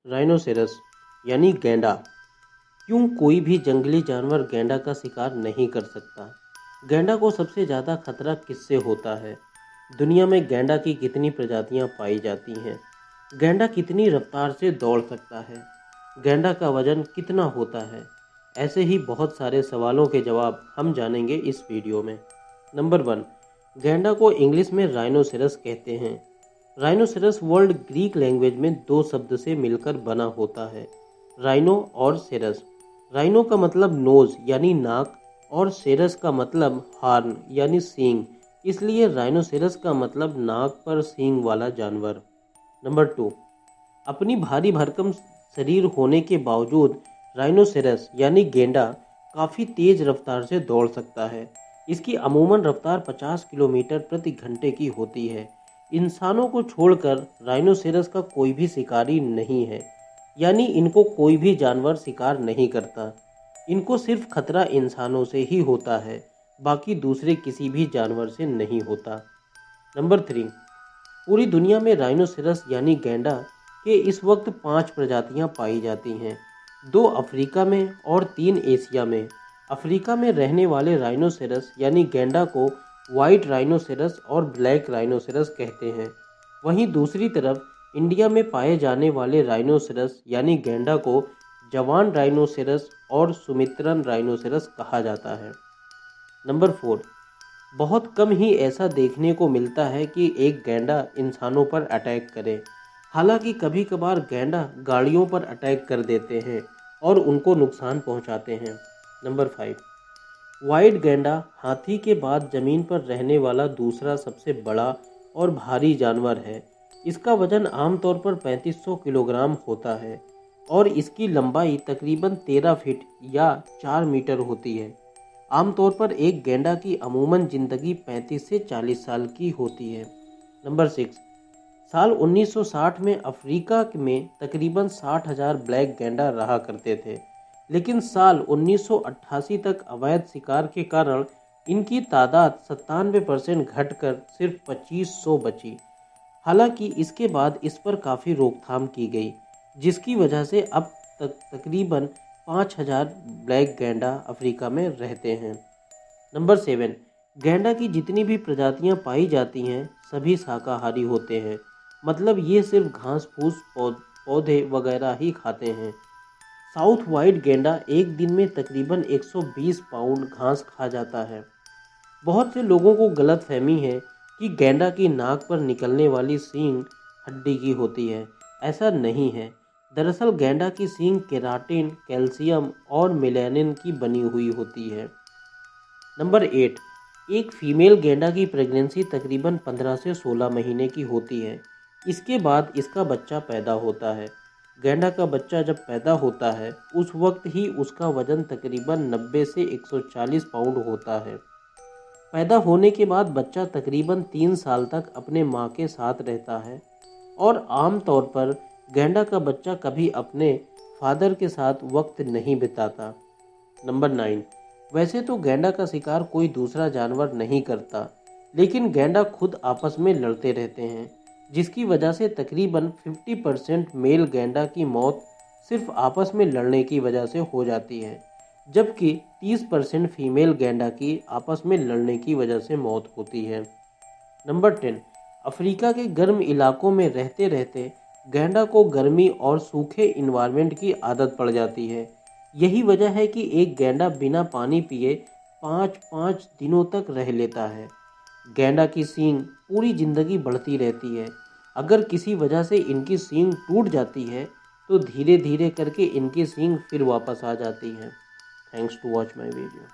Rhinoceros यानी गैंडा। क्यों कोई भी जंगली जानवर गैंडा का शिकार नहीं कर सकता? गैंडा को सबसे ज़्यादा खतरा किससे होता है? दुनिया में गैंडा की कितनी प्रजातियां पाई जाती हैं? गैंडा कितनी रफ्तार से दौड़ सकता है? गैंडा का वजन कितना होता है? ऐसे ही बहुत सारे सवालों के जवाब हम जानेंगे इस वीडियो में। नंबर 1, गैंडा को इंग्लिश में राइनोसेरस कहते हैं। राइनोसेरस वर्ड ग्रीक लैंग्वेज में दो शब्द से मिलकर बना होता है, राइनो और सेरस। राइनो का मतलब नोज यानी नाक और सेरस का मतलब हार्न यानी सींग, इसलिए राइनोसेरस का मतलब नाक पर सींग वाला जानवर। नंबर 2, अपनी भारी भरकम शरीर होने के बावजूद राइनोसेरस यानी गेंडा काफ़ी तेज रफ्तार से दौड़ सकता है। इसकी अमूमन रफ्तार 50 किलोमीटर प्रति घंटे की होती है। इंसानों को छोड़कर राइनोसेरस का कोई भी शिकारी नहीं है, यानी इनको कोई भी जानवर शिकार नहीं करता। इनको सिर्फ खतरा इंसानों से ही होता है, बाकी दूसरे किसी भी जानवर से नहीं होता। नंबर 3, पूरी दुनिया में राइनोसेरस यानी गैंडा के इस वक्त 5 प्रजातियां पाई जाती हैं, 2 अफ्रीका में और 3 एशिया में। अफ्रीका में रहने वाले राइनोसेरस यानी गैंडा को वाइट राइनोसेरस और ब्लैक राइनोसेरस कहते हैं। वहीं दूसरी तरफ इंडिया में पाए जाने वाले राइनोसेरस यानी गैंडा को जवान राइनोसेरस और सुमित्रन राइनोसेरस कहा जाता है। नंबर 4, बहुत कम ही ऐसा देखने को मिलता है कि एक गैंडा इंसानों पर अटैक करे। हालांकि कभी कभार गैंडा गाड़ियों पर अटैक कर देते हैं और उनको नुकसान पहुंचाते हैं। नंबर 5, वाइट गैंडा हाथी के बाद जमीन पर रहने वाला दूसरा सबसे बड़ा और भारी जानवर है। इसका वजन आमतौर पर 3500 किलोग्राम होता है और इसकी लंबाई तकरीबन 13 फीट या 4 मीटर होती है। आमतौर पर एक गैंडा की अमूमन ज़िंदगी 35 से 40 साल की होती है। नंबर 6, साल 1960 में अफ्रीका में तकरीबन 60,000 ब्लैक गैंडा रहा करते थे, लेकिन साल 1988 तक अवैध शिकार के कारण इनकी तादाद 97% घटकर सिर्फ 2500 बची। हालांकि इसके बाद इस पर काफ़ी रोकथाम की गई, जिसकी वजह से अब तक तकरीबन 5,000 ब्लैक गैंडा अफ्रीका में रहते हैं। नंबर 7, गैंडा की जितनी भी प्रजातियां पाई जाती हैं सभी शाकाहारी होते हैं, मतलब ये सिर्फ घास फूस पौधे वगैरह ही खाते हैं। साउथ वाइट गैंडा एक दिन में तकरीबन 120 पाउंड घास खा जाता है। बहुत से लोगों को गलतफहमी है कि गैंडा की नाक पर निकलने वाली सींग हड्डी की होती है। ऐसा नहीं है। दरअसल गैंडा की सींग केराटिन, कैल्शियम और मेलानिन की बनी हुई होती है। नंबर 8, एक फीमेल गैंडा की प्रेगनेंसी तकरीबन 15 से 16 महीने की होती है। इसके बाद इसका बच्चा पैदा होता है। गैंडा का बच्चा जब पैदा होता है उस वक्त ही उसका वजन तकरीबन 90 से 140 पाउंड होता है। पैदा होने के बाद बच्चा तकरीबन 3 साल तक अपने माँ के साथ रहता है और आम तौर पर गैंडा का बच्चा कभी अपने फादर के साथ वक्त नहीं बिताता। नंबर 9, वैसे तो गैंडा का शिकार कोई दूसरा जानवर नहीं करता, लेकिन गैंडा खुद आपस में लड़ते रहते हैं, जिसकी वजह से तकरीबन 50% मेल गैंडा की मौत सिर्फ आपस में लड़ने की वजह से हो जाती है, जबकि 30% फीमेल गैंडा की आपस में लड़ने की वजह से मौत होती है। नंबर 10, अफ्रीका के गर्म इलाकों में रहते रहते गैंडा को गर्मी और सूखे इन्वायरमेंट की आदत पड़ जाती है। यही वजह है कि एक गैंडा बिना पानी पिए 5-5 दिनों तक रह लेता है। गैंडा की सींग पूरी जिंदगी बढ़ती रहती है। अगर किसी वजह से इनकी सींग टूट जाती है तो धीरे धीरे करके इनकी सींग फिर वापस आ जाती है। Thanks to watch my video.